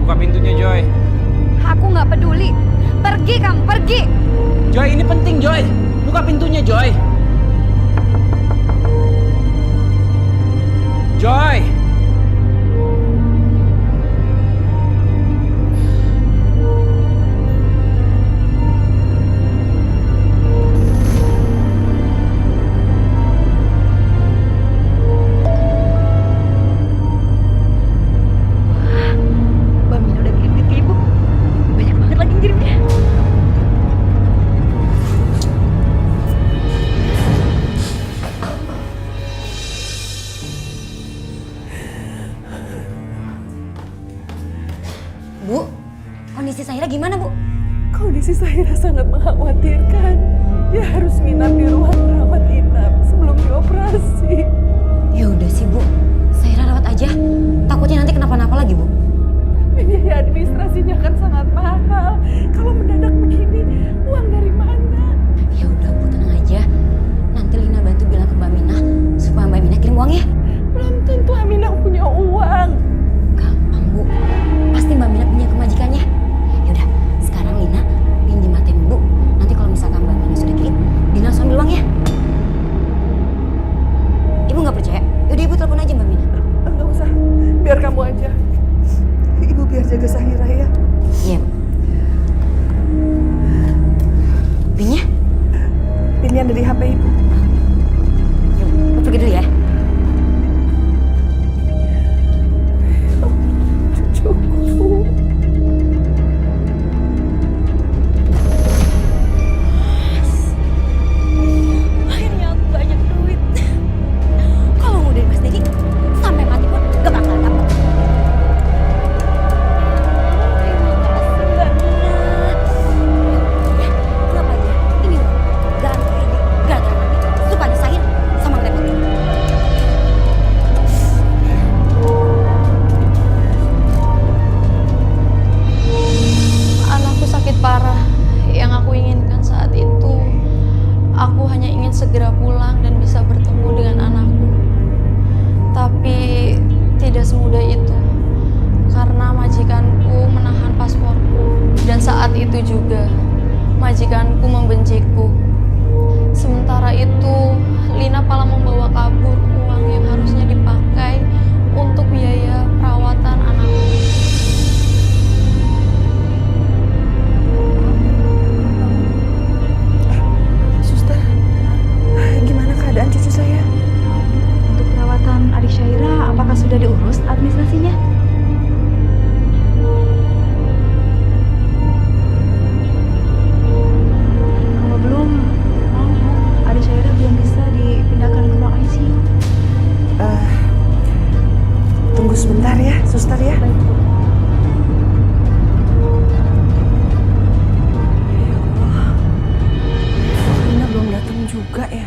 Buka pintunya, Joy. Aku nggak peduli. Pergi kamu, pergi. Joy, ini penting, Joy. Buka pintunya, Joy. Joy. Mbak Mina udah kirim ke ibu. Banyak banget lagi ngirimnya. Bu, kondisi Sahira gimana, Bu? Kondisi Sahira sangat mengkhawatirkan. Dia harus nginap di ruang rawat inap sebelum dioperasi. Ya udah sih, Bu. Sahira rawat aja. Takutnya nanti kenapa-napa lagi, Bu. Biaya administrasinya kan sangat mahal. Kalau mendadak begini, uang dari mana? Ya udah, Bu, tenang aja. Nanti Lina bantu bilang ke Mbak Mina supaya Mbak Mina kirim uang ya. Belum tentu Aminah punya uang. Gampang, Bu. Pasti Mbak Mina punya kemajikannya. Ya udah, sekarang Lina pinjam ATM Bu. Nanti kalau misalkan Mbak Mina sudah kirim, Lina langsung ambil uang ya. Ibu nggak percaya? Yaudah Ibu telepon aja Mbak Mina. Enggak usah, biar kamu aja. Ibu biar jaga Sahira ya. Iya, Bu. Pinnya? Pinnya ada di HP ibu. Yuk, Ibu pergi dulu ya. Cukup. Akhirnya aku banyak duit. Kalau mau dari Mas Dedi, sampai mati pun gak bakal dapet. Terima kasih Mbak Mina. Ya, anggap aja ini loh, garansi ini gara-gara nanti suka disahin sama ngerepotin. Anakku sakit parah. Yang aku inginkan saat itu, aku hanya ingin segera pulang dan bisa bertemu dengan anakku. Tapi tidak semudah itu, karena majikanku menahan pasporku. Dan saat itu juga, majikanku membenciku. Sementara itu, Lina malah membawa kabur uang yang harusnya dipakai untuk biaya perawatan anakku. Suster, gimana keadaan cucu saya? Untuk perawatan adik Syaira, apakah sudah diurus administrasinya? Kalau belum, maaf Bu, adik Syaira belum bisa dipindahkan ke ruang ICU. Tunggu sebentar ya, suster ya. Baik Bu. Lina belum datang juga ya.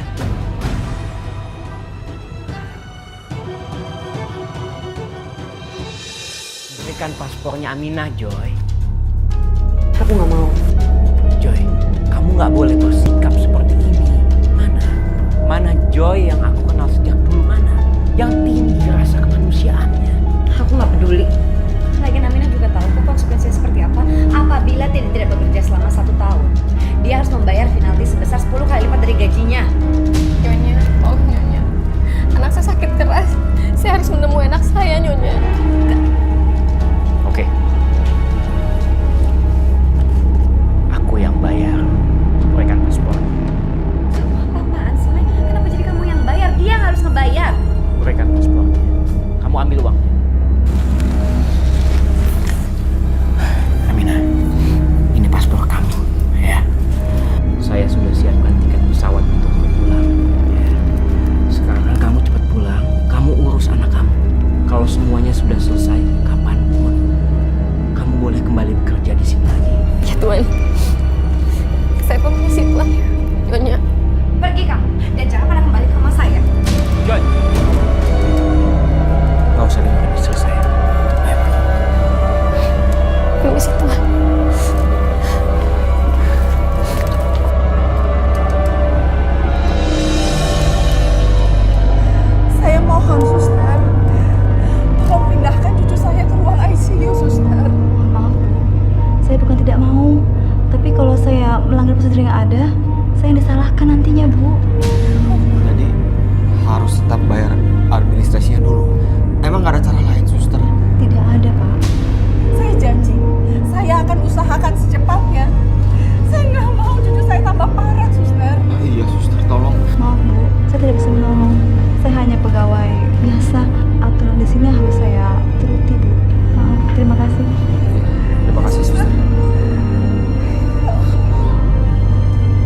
Berikan paspornya Aminah, Joy. Aku nggak mau. Joy, kamu nggak boleh bersikap seperti ini. Mana Joy yang aku kenal sejak dulu, mana? Yang tinggi rasa kemanusiaannya. Aku nggak peduli. Lagian Aminah juga tahu kok konsekuensinya seperti apa apabila tidak bekerja selama 1 tahun. Dia harus membayar penalti sebesar 10 kali lipat dari gajinya. Nyonya, oh Nyonya. Anak saya sakit keras. Saya harus menemui anak saya, Nyonya. Oke. Aku yang bayar. Berikan paspor. Kamu apa-apaan sih, Mai? Kenapa jadi kamu yang bayar? Dia yang harus ngebayar. Berikan paspornya. Kamu ambil uangnya. Aminah, ini paspor kamu, ya. Saya sudah siapkan tiket pesawat untuk kamu pulang. Ya. Sekarang kamu cepat pulang. Kamu urus anak kamu. Kalau semuanya sudah selesai, kapanpun kamu boleh kembali bekerja di sini lagi. Ya Tuan. Saya permisi Tuan. Nyonya. Pergi kamu dan jangan pernah kembali ke rumah saya. Joy, nggak usah dengerin istri saya. Ayo pergi. Permisi Tuan. Saya mohon suster, tolong pindahkan cucu saya ke ruang ICU suster. yang ada, saya yang disalahkan nantinya, Bu. Jadi harus tetap bayar administrasinya dulu. Emang nggak ada cara lain, suster? Tidak ada, Pak. Saya janji, saya akan usahakan secepatnya. Saya nggak mau cucu saya tambah parah, suster. Iya, suster, tolong. Maaf, Bu. Saya tidak bisa menolong. Saya hanya pegawai biasa. Aturan di sini harus saya turuti, Bu. Maaf, terima kasih. Terima kasih, suster.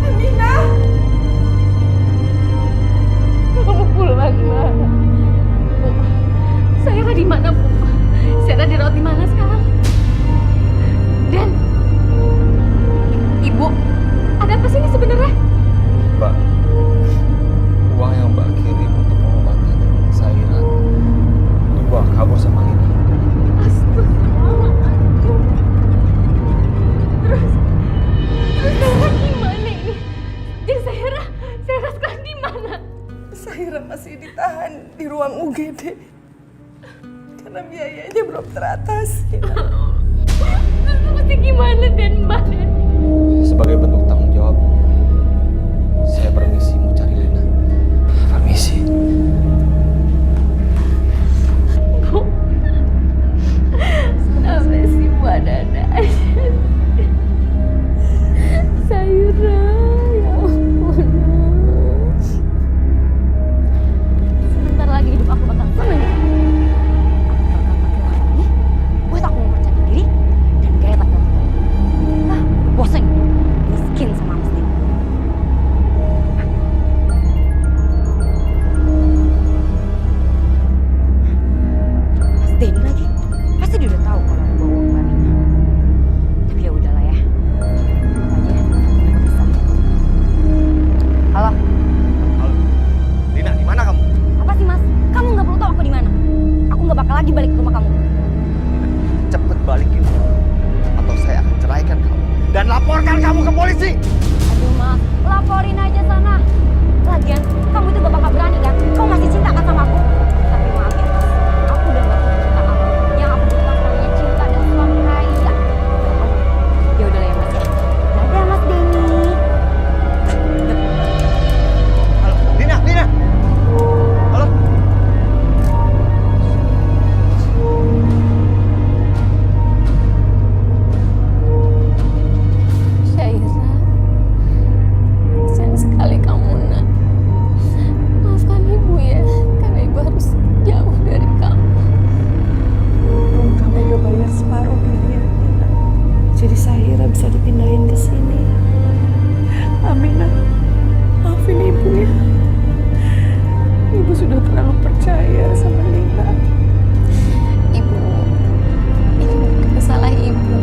Aminah! Kamu pulang, Nak. Bu, Saira di mana, Bu? Saira dirawat di mana sekarang? Dan Ibu, ada apa sih ini sebenarnya? Mbak, uang yang Mbak kirim untuk pengobatan Saira dibawa kabur sama Lina. Astagfirullahaladzim. Terus Saira gimana ini? Jadi Saira sekarang di mana? Saira masih ditahan di ruang UGD. Karena biayanya belum teratasi. Terus mesti gimana dan Mbak? Sebagai bentuk tanggung jawab, saya permisi mau cari Lina. Permisi. Bu, sampai sih Bu ada-ada aja. Saira, ya ampun. Sebentar lagi hidup aku bakal seneng. Aku bakal pakai uang ini buat aku mempercayai diri dan gaya pakai uang. Ah, bosan miskin sama Mas Denny. Mas Denny lagi, pasti dia udah tahu kalau aku bawa uang Mbak Nina. Tapi ya udahlah ya, aja aku bisa. Halo, Halo. Lina, di mana kamu? apa sih Mas? Kamu nggak perlu tahu aku di mana. Aku nggak bakal lagi balik ke rumah kamu. Cepet balikin uang, atau saya akan ceraikan kamu dan laporkan kamu ke polisi. Aduh Mas, laporin aja sana. Lagian, kamu itu gak bakal berani kan? Kamu masih cinta kan sama aku? Tapi maaf ya Mas, aku udah gak punya cinta kamu. Yang aku butuhkan namanya cinta dan suami kaya. Ya udahlah ya Mas ya. Dadah Mas Denny. Halo, Lina, Lina. Halo. Syaira, kasihan sekali kamu nak. Maafkan ibu ya, karena ibu harus jauh dari kamu. Kamu udah bayar separuh biayanya, Nak. Jadi Saira bisa dipindahin ke sini. Aminah, maafin ibu ya. Ibu sudah terlalu percaya sama Lina. Ibu, ini bukan salah ibu.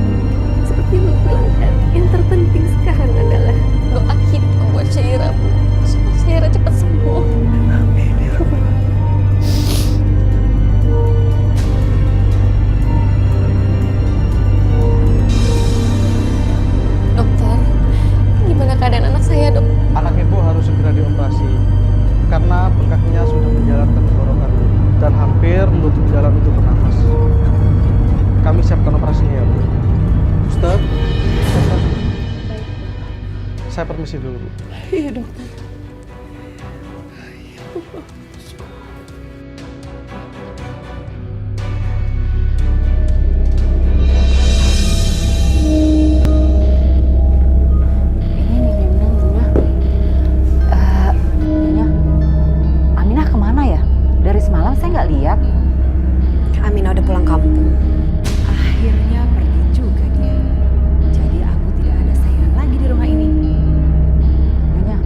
Seperti ibu bilang kan, yang terpenting sekarang adalah doa kita buat Syaira, Bu. Supaya Syaira cepat sembuh. Amin ya Rabbal Alamin. Dokter, gimana keadaan anak saya, Dok? Anak ibu harus segera dioperasi karena bengkaknya sudah menjalar ke tenggorokan dan hampir menutup jalan untuk bernafas. Kami siapkan operasinya ya, Bu. Suster, suster. Saya permisi dulu, Bu. Iya dokter. Ini minumnya. Nyonya, Aminah kemana ya? Dari semalam saya nggak lihat. Aminah udah pulang kampung. Akhirnya pergi juga dia. Jadi aku tidak ada saingan lagi di rumah ini. Nyonya,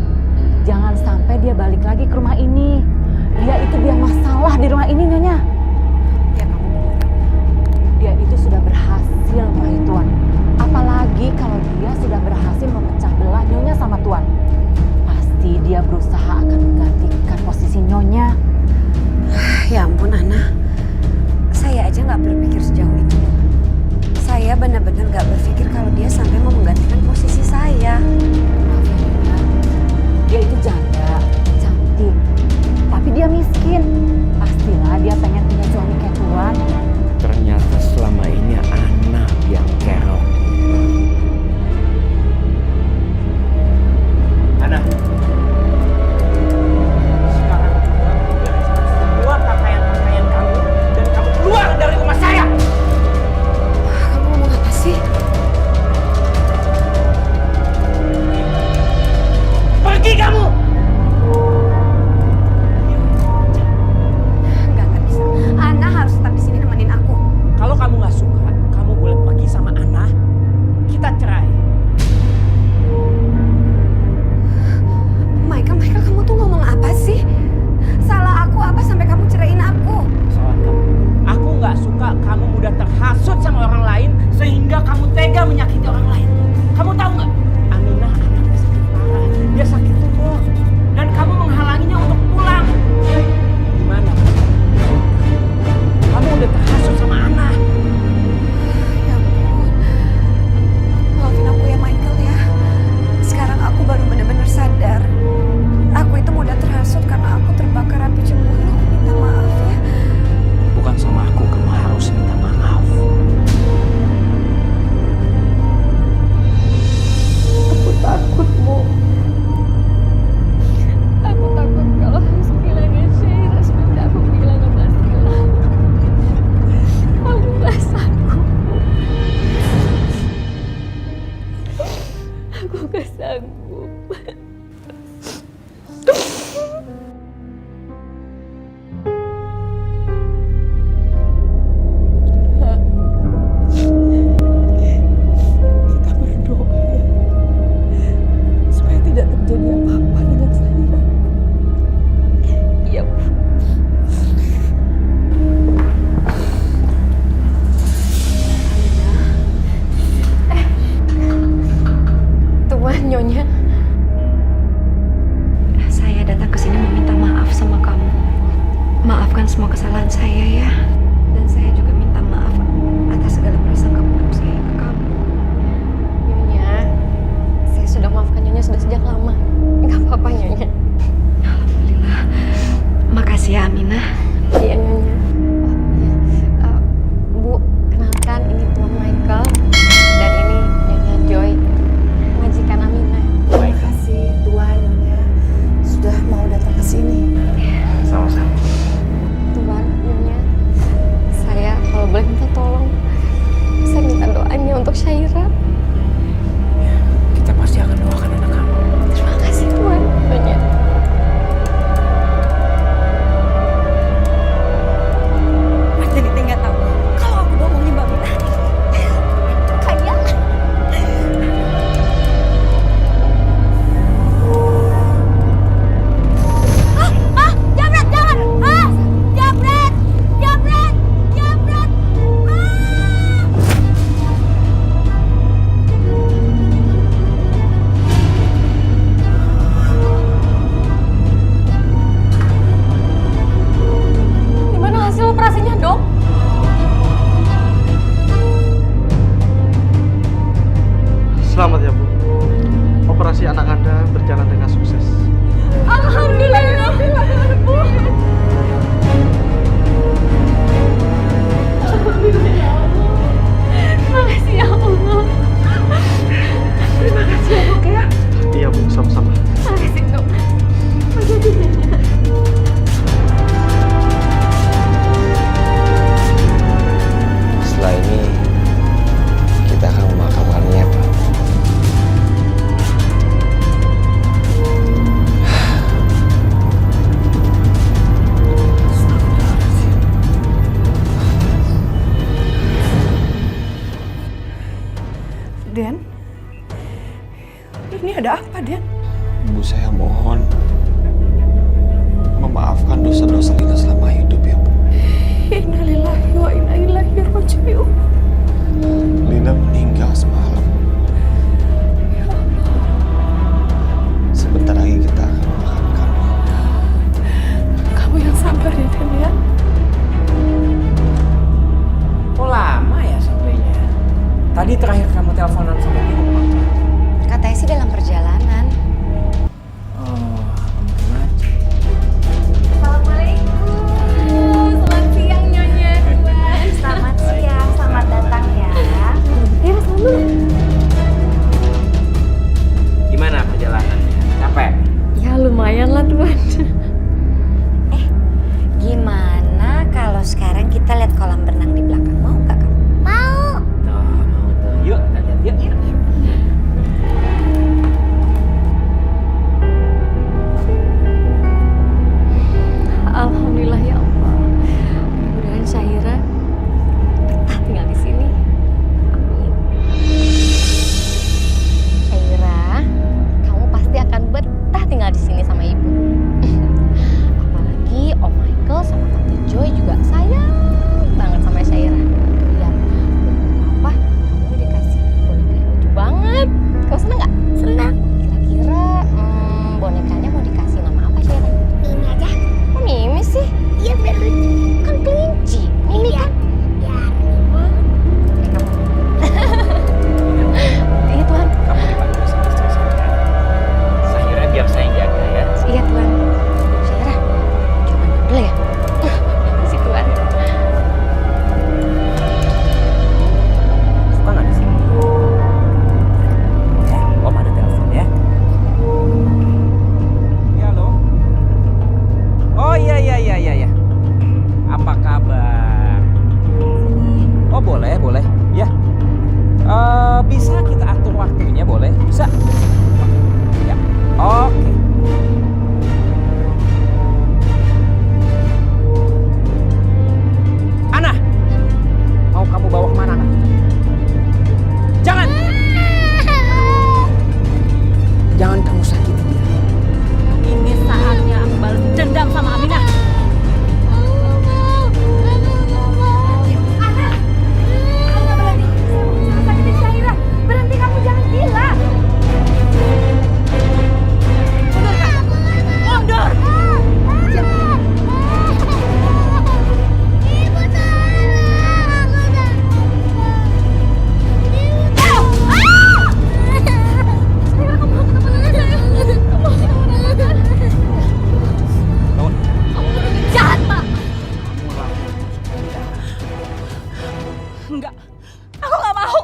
Den? Ini ada apa, Den? Ibu, saya mohon memaafkan dosa-dosa Lina selama hidup ya, Bu. Innalillahi wa inna ilaihi raji'un. Lina meninggal semalam. Ya Allah. Sebentar lagi kita akan memakamkannya. Kamu yang sabar ya, Den ya. Kok lama ya sampainya? Tadi terakhir kamu teleponan sama dia apa? Katanya sih dalam perjalanan. Oh, mungkin aja. Assalamualaikum. Selamat siang Nyonya. Selamat siang, selamat datang ya. Gimana perjalanannya? Capek? Ya lumayan lah Tuan. Gimana kalau sekarang kita lihat kolam renang di belakang? Mau nggak kamu? Mau. Tuh, mau tuh. Yuk, kita lihat yuk. Alhamdulillah ya Allah. Mudah-mudahan Syahira betah tinggal di sini. Amin. Syahira, kamu pasti akan betah tinggal di sini sama ibu. Apalagi Om Michael sama Tante Joy juga sayang banget sama Syahira. Lihat, apa? Kamu dikasih boneka yang lucu banget. Kau seneng nggak? Senang. Kira-kira bonekanya mau dikasih nama apa Syahira? Mimi aja. Kok Mimi sih? Iya biar lucu. Kan kelinci. Mimi kan? Ya. Kayak kamu. Iya Tuhan. Kamu dibantu sama istri saya. Sahira biar saya yang jaga ya. Iya Tuhan. Syahira, coba dulu ya. Si Tuhan. Suka nggak di sini? Om ada telepon ya. Ya halo. Oh iya. Apa kabar? Oh boleh. Ya. Bisa kita atur waktunya boleh? Bisa. Ya. Oke. Ana, mau kamu bawa kemana anak itu? Jangan. Jangan kamu sakiti dia. Ini saatnya aku balas dendam sama Aminah. Berhenti, kamu jangan gila. Mundur. Ibu Jahat, Pak. Enggak, aku nggak mau.